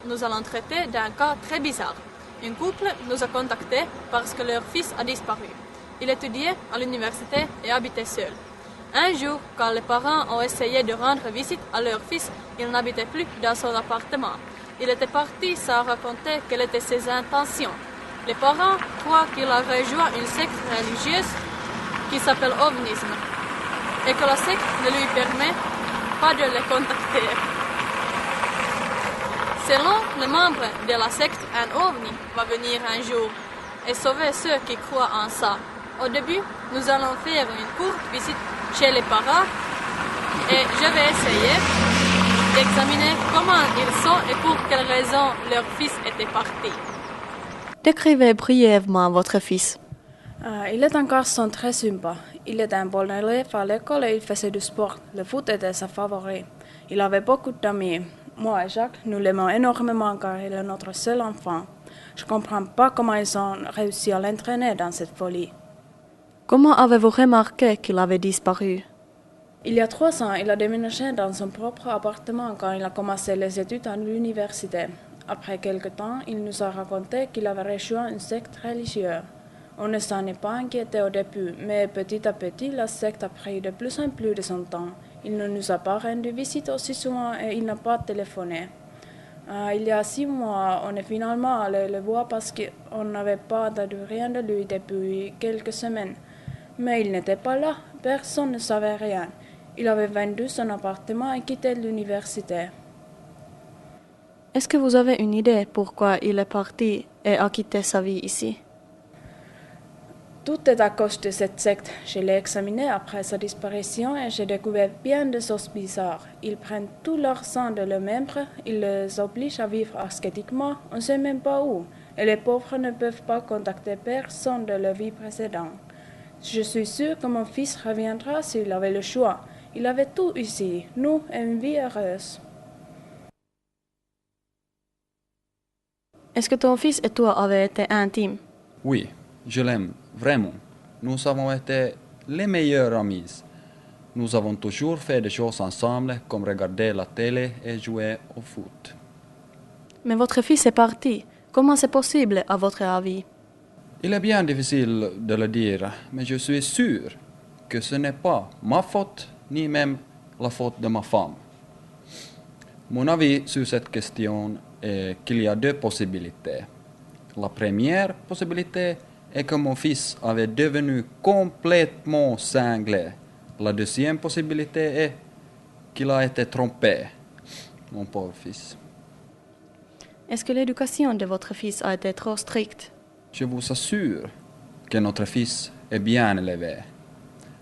Nous allons traiter d'un cas très bizarre. Un couple nous a contactés parce que leur fils a disparu. Il étudiait à l'université et habitait seul. Un jour, quand les parents ont essayé de rendre visite à leur fils, il n'habitait plus dans son appartement. Il était parti sans raconter quelles étaient ses intentions. Les parents croient qu'il a rejoint une secte religieuse qui s'appelle ovnisme et que la secte ne lui permet pas de les contacter. Selon les membres de la secte, un ovni va venir un jour et sauver ceux qui croient en ça. Au début, nous allons faire une courte visite chez les parents et je vais essayer d'examiner comment ils sont et pour quelles raisons leur fils était parti. Décrivez brièvement votre fils. Il est un garçon très sympa. Il était un bon élève à l'école et il faisait du sport. Le foot était sa favori. Il avait beaucoup d'amis. Moi et Jacques, nous l'aimons énormément car il est notre seul enfant. Je ne comprends pas comment ils ont réussi à l'entraîner dans cette folie. Comment avez-vous remarqué qu'il avait disparu? Il y a 3 ans, il a déménagé dans son propre appartement quand il a commencé les études à l'université. Après quelque temps, il nous a raconté qu'il avait rejoint une secte religieuse. On ne s'en est pas inquiété au début, mais petit à petit, la secte a pris de plus en plus de son temps. Il ne nous a pas rendu visite aussi souvent et il n'a pas téléphoné. Il y a 6 mois, on est finalement allé le voir parce qu'on n'avait pas entendu rien de lui depuis quelques semaines. Mais il n'était pas là, personne ne savait rien. Il avait vendu son appartement et quitté l'université. Est-ce que vous avez une idée pourquoi il est parti et a quitté sa vie ici? Tout est à cause de cette secte. Je l'ai examiné après sa disparition et j'ai découvert bien de choses bizarres. Ils prennent tout l'argent de leurs membres, ils les obligent à vivre ascétiquement, on ne sait même pas où. Et les pauvres ne peuvent pas contacter personne de leur vie précédente. Je suis sûre que mon fils reviendra s'il avait le choix. Il avait tout ici, nous et une vie heureuse. Est-ce que ton fils et toi avez été intimes? Oui, je l'aime vraiment. Nous avons été les meilleurs amis. Nous avons toujours fait des choses ensemble, comme regarder la télé et jouer au foot. Mais votre fils est parti. Comment c'est possible, à votre avis? Il est bien difficile de le dire, mais je suis sûr que ce n'est pas ma faute, ni même la faute de ma femme. Mon avis sur cette question est qu'il y a 2 possibilités. La première possibilité est que mon fils avait devenu complètement cinglé. La deuxième possibilité est qu'il a été trompé, mon pauvre fils. Est-ce que l'éducation de votre fils a été trop stricte? Je vous assure que notre fils est bien élevé.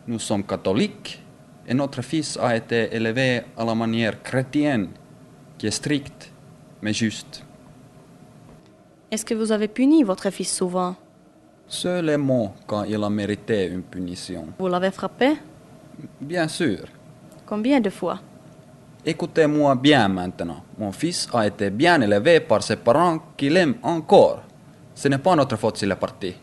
Nous sommes catholiques et notre fils a été élevé à la manière chrétienne, qui est stricte mais juste. Est-ce que vous avez puni votre fils souvent? Seulement quand il a mérité une punition. Vous l'avez frappé? Bien sûr. Combien de fois? Écoutez-moi bien maintenant. Mon fils a été bien élevé par ses parents qui l'aiment encore. Ce n'est pas notre faute s'il est parti.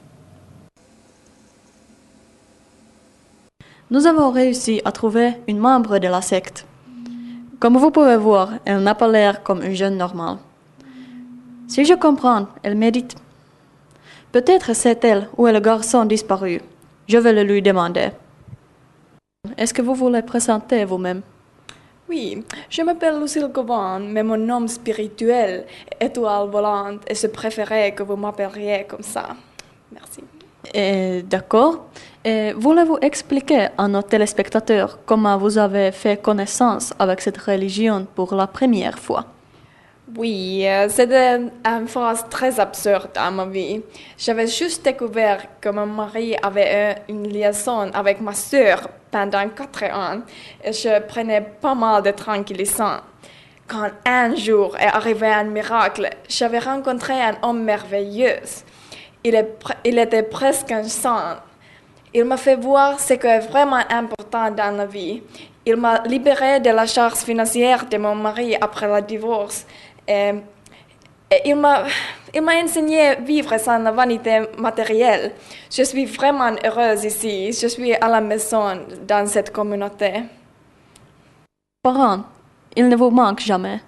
Nous avons réussi à trouver une membre de la secte. Comme vous pouvez voir, elle n'a pas l'air comme une jeune normale. Si je comprends, elle médite. Peut-être c'est elle ou est le garçon disparu. Je vais le lui demander. Est-ce que vous voulez présenter vous-même? Oui, je m'appelle Lucille Govan, mais mon nom spirituel est Étoile Volante et je préférais que vous m'appelliez comme ça. Merci. D'accord. Voulez-vous expliquer à nos téléspectateurs comment vous avez fait connaissance avec cette religion pour la première fois? Oui, c'était une phase très absurde dans ma vie. J'avais juste découvert que mon mari avait une liaison avec ma sœur pendant 4 ans et je prenais pas mal de tranquillisants. Quand un jour est arrivé un miracle, j'avais rencontré un homme merveilleux. Il était presque un saint. Il m'a fait voir ce qui est vraiment important dans la vie. Il m'a libéré de la charge financière de mon mari après le divorce. Et il m'a enseigné à vivre sans la vanité matérielle. Je suis vraiment heureuse ici. Je suis à la maison dans cette communauté. Parents, il ne vous manque jamais?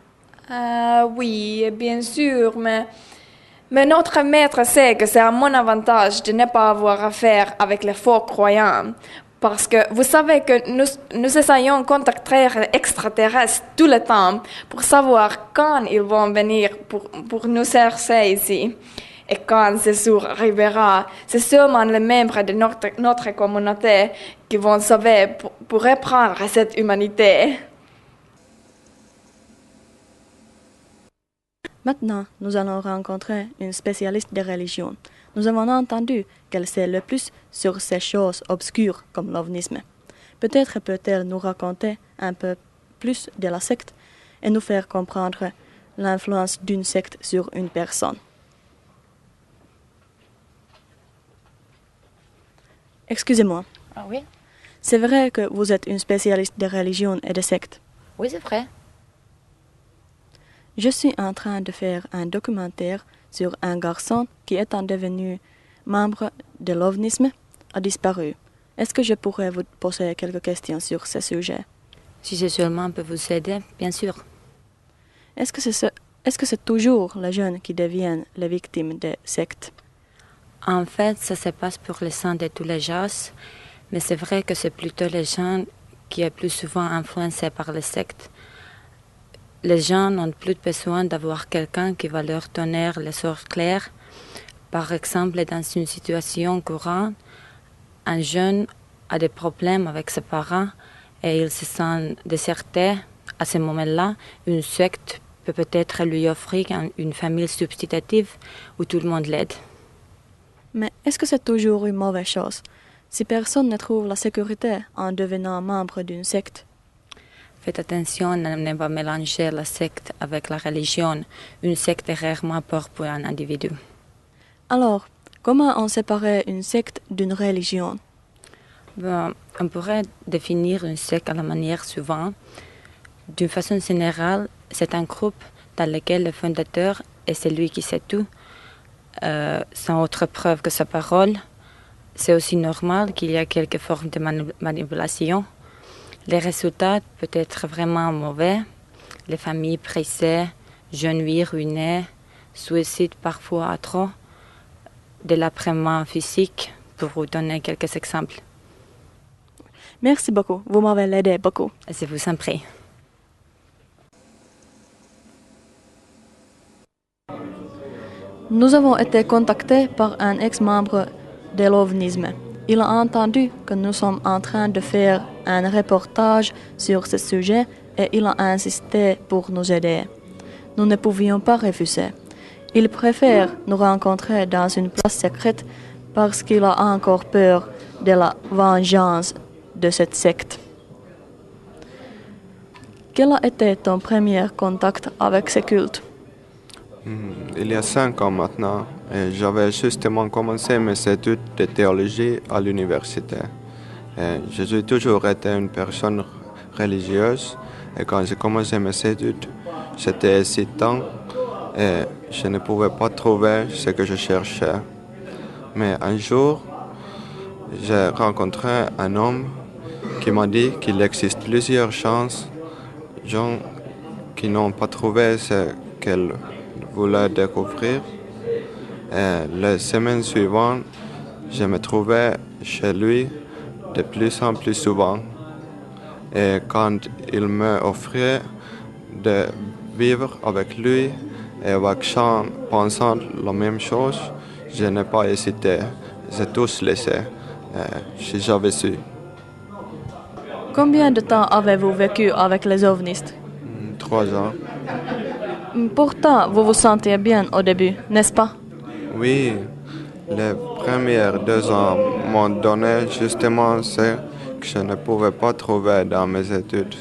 Oui, bien sûr, mais notre maître sait que c'est à mon avantage de ne pas avoir affaire avec les faux croyants. Parce que vous savez que nous essayons de contacter les extraterrestres tout le temps pour savoir quand ils vont venir pour nous chercher ici. Et quand ce jour arrivera, c'est seulement les membres de notre communauté qui vont sauver pour reprendre cette humanité. Maintenant, nous allons rencontrer une spécialiste de religion. Nous avons entendu qu'elle sait le plus sur ces choses obscures comme l'ovnisme. Peut-être peut-elle nous raconter un peu plus de la secte et nous faire comprendre l'influence d'une secte sur une personne. Excusez-moi, Ah oui? c'est vrai que vous êtes une spécialiste de religion et de secte. Oui, c'est vrai. Je suis en train de faire un documentaire sur un garçon qui, étant devenu membre de l'ovnisme, a disparu. Est-ce que je pourrais vous poser quelques questions sur ce sujet? Si je seulement peux vous aider, bien sûr. Est-ce que c'est toujours les jeunes qui deviennent les victimes des sectes? En fait, ça se passe pour les gens de tous les âges, mais c'est vrai que c'est plutôt les gens qui sont plus souvent influencés par les sectes. Les gens n'ont plus besoin d'avoir quelqu'un qui va leur donner les sorts clairs. Par exemple, dans une situation courante, un jeune a des problèmes avec ses parents et il se sent déserté. À ce moment-là, une secte peut peut-être lui offrir une famille substitutive où tout le monde l'aide. Mais est-ce que c'est toujours une mauvaise chose si personne ne trouve la sécurité en devenant membre d'une secte? Faites attention à ne pas mélanger la secte avec la religion. Une secte est rarement pour un individu. Alors, comment on séparait une secte d'une religion? On pourrait définir une secte à la manière suivante. D'une façon générale, c'est un groupe dans lequel le fondateur est celui qui sait tout, sans autre preuve que sa parole. C'est aussi normal qu'il y ait quelques formes de manipulation. Les résultats peuvent être vraiment mauvais. Les familles pressées, jeunes vies ruinées, suicides parfois à trop, de l'après-mort physique, pour vous donner quelques exemples. Merci beaucoup, vous m'avez aidé beaucoup. Je vous en prie. Nous avons été contactés par un ex-membre de l'ovnisme. Il a entendu que nous sommes en train de faire un reportage sur ce sujet et il a insisté pour nous aider. Nous ne pouvions pas refuser. Il préfère nous rencontrer dans une place secrète parce qu'il a encore peur de la vengeance de cette secte. Quel a été ton premier contact avec ce culte? Il y a 5 ans maintenant, et j'avais justement commencé mes études de théologie à l'université. Je suis toujours été une personne religieuse et quand j'ai commencé mes études, c'était excitant et je ne pouvais pas trouver ce que je cherchais. Mais un jour, j'ai rencontré un homme qui m'a dit qu'il existe plusieurs chances, gens qui n'ont pas trouvé ce qu'ils voulaient découvrir. Et les semaines suivantes, je me trouvais chez lui de plus en plus souvent. Et quand il m'a offert de vivre avec lui et avec gens pensant la même chose, je n'ai pas hésité. J'ai tous laissé, si j'avais su. Combien de temps avez-vous vécu avec les ovnistes? 3 ans. Pourtant, vous vous sentiez bien au début, n'est-ce pas? Oui, les premiers 2 ans m'ont donné justement ce que je ne pouvais pas trouver dans mes études.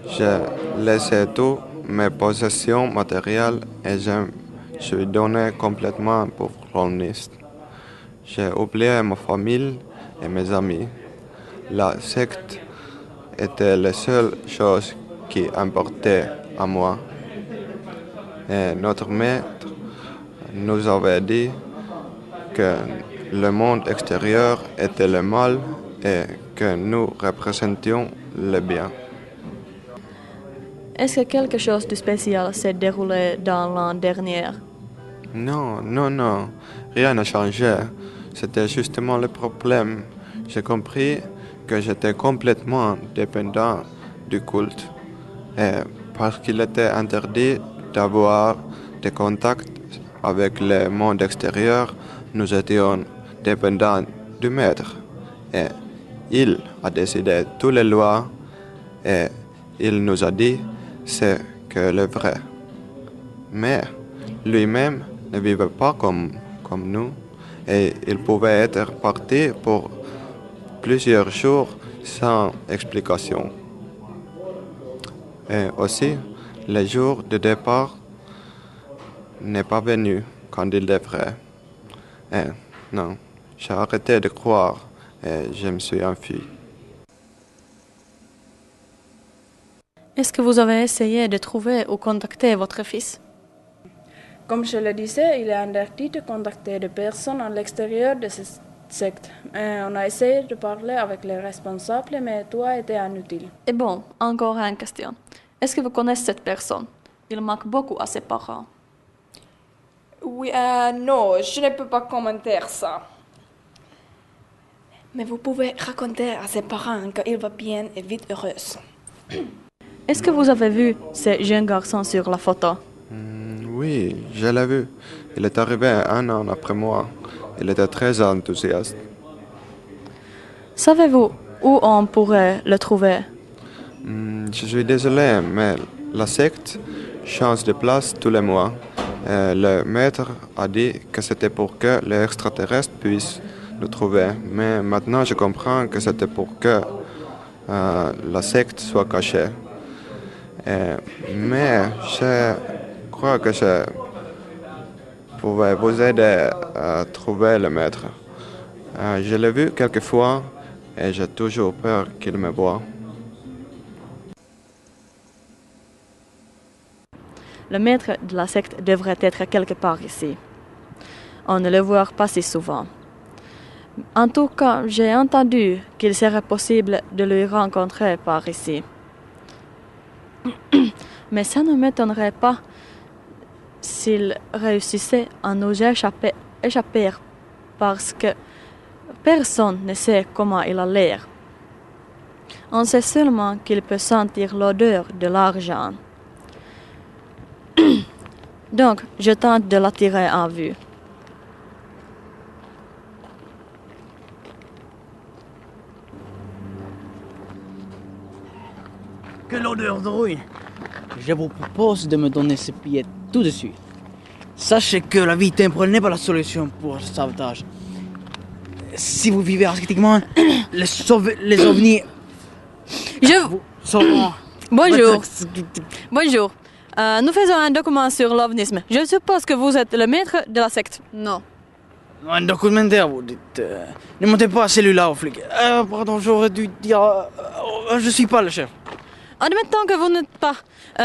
J'ai laissé tout, mes possessions matérielles, et je suis donné complètement pour l'ovnisme. J'ai oublié ma famille et mes amis. La secte était la seule chose qui importait à moi. Et notre maître nous avait dit que le monde extérieur était le mal et que nous représentions le bien. Est-ce que quelque chose de spécial s'est déroulé dans l'an dernier? Non, non, non, rien n'a changé. C'était justement le problème. J'ai compris que j'étais complètement dépendant du culte. Et parce qu'il était interdit d'avoir des contacts avec le monde extérieur, nous étions dépendants du maître. Et il a décidé toutes les lois et il nous a dit ce que le vrai. Mais lui-même ne vivait pas comme nous et il pouvait être parti pour plusieurs jours sans explication. Et aussi, le jour de départ n'est pas venu quand il devrait. Et non, j'ai arrêté de croire et je me suis enfui. Est-ce que vous avez essayé de trouver ou contacter votre fils? Comme je le disais, il est interdit de contacter des personnes à l'extérieur de cette secte. On a essayé de parler avec les responsables, mais tout a été inutile. Et bon, encore une question. Est-ce que vous connaissez cette personne? Il manque beaucoup à ses parents. Oui, non, je ne peux pas commenter ça. Mais vous pouvez raconter à ses parents qu'il va bien et vite heureuse. Est-ce que vous avez vu ce jeune garçon sur la photo? Oui, je l'ai vu. Il est arrivé 1 an après moi. Il était très enthousiaste. Savez-vous où on pourrait le trouver? Je suis désolé, mais la secte change de place tous les mois. Le maître a dit que c'était pour que les extraterrestres puissent nous trouver. Mais maintenant, je comprends que c'était pour que la secte soit cachée. Mais je crois que je pouvais vous aider à trouver le maître. Je l'ai vu quelques fois et j'ai toujours peur qu'il me voie. Le maître de la secte devrait être quelque part ici. On ne le voit pas si souvent. En tout cas, j'ai entendu qu'il serait possible de le rencontrer par ici. Mais ça ne m'étonnerait pas s'il réussissait à nous échapper parce que personne ne sait comment il a l'air. On sait seulement qu'il peut sentir l'odeur de l'argent. Donc, je tente de l'attirer en vue. Quelle odeur de ruine! Je vous propose de me donner ces billets tout de suite. Sachez que la vie temporelle n'est pas la solution pour le sabotage. Si vous vivez artistiquement, les ovnis... Vous sauront... Bonjour. Bonjour. Nous faisons un document sur l'ovnisme. Je suppose que vous êtes le maître de la secte. Non. Un documentaire, vous dites. Ne montez pas celui-là aux flics. Pardon, j'aurais dû dire... je suis pas le chef. Admettons que vous n'êtes pas.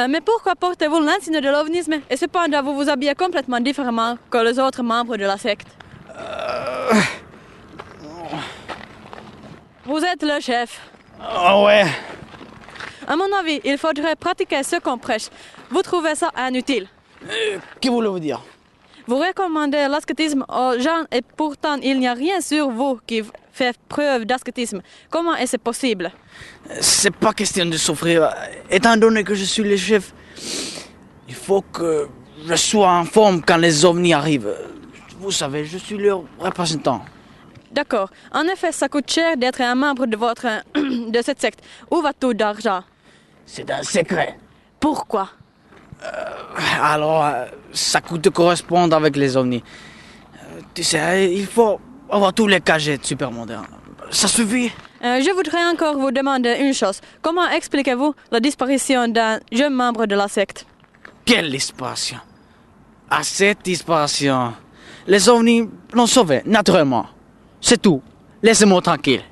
Mais pourquoi portez-vous l'insigne de l'ovnisme et cependant vous vous habillez complètement différemment que les autres membres de la secte? Vous êtes le chef. Ah ouais. À mon avis, il faudrait pratiquer ce qu'on prêche. Vous trouvez ça inutile? Que voulez-vous dire? Vous recommandez l'ascétisme aux gens et pourtant il n'y a rien sur vous qui fait preuve d'ascétisme. Comment est-ce possible? C'est pas question de souffrir. Étant donné que je suis le chef, il faut que je sois en forme quand les ovnis arrivent. Vous savez, je suis leur représentant. D'accord. En effet, ça coûte cher d'être un membre de cette secte. Où va tout d'argent? C'est un secret. Pourquoi? Alors, ça coûte de correspondre avec les ovnis. Tu sais, il faut avoir tous les gadgets super modernes. Ça suffit? Je voudrais encore vous demander une chose. Comment expliquez-vous la disparition d'un jeune membre de la secte? Quelle disparition? À cette disparition, les ovnis l'ont sauvé, naturellement. C'est tout. Laissez-moi tranquille.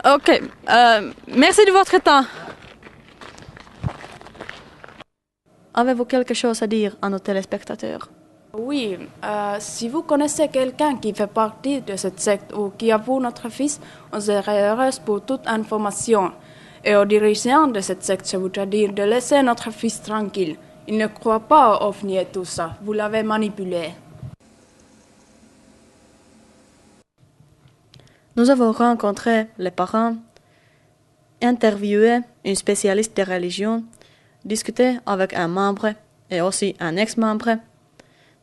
Ok. Merci de votre temps. Avez-vous quelque chose à dire à nos téléspectateurs? Oui, si vous connaissez quelqu'un qui fait partie de cette secte ou qui avoue notre fils, on serait heureuse pour toute information. Et aux dirigeants de cette secte, je voudrais dire de laisser notre fils tranquille. Il ne croit pas au OVNI et tout ça. Vous l'avez manipulé. Nous avons rencontré les parents, interviewé une spécialiste de religion, discuté avec un membre et aussi un ex-membre,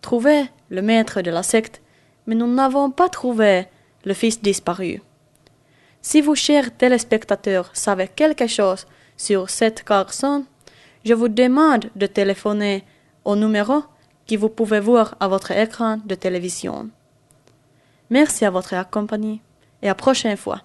trouvé le maître de la secte, mais nous n'avons pas trouvé le fils disparu. Si vous, chers téléspectateurs, savez quelque chose sur cette garçon, je vous demande de téléphoner au numéro que vous pouvez voir à votre écran de télévision. Merci à votre compagnie et à la prochaine fois.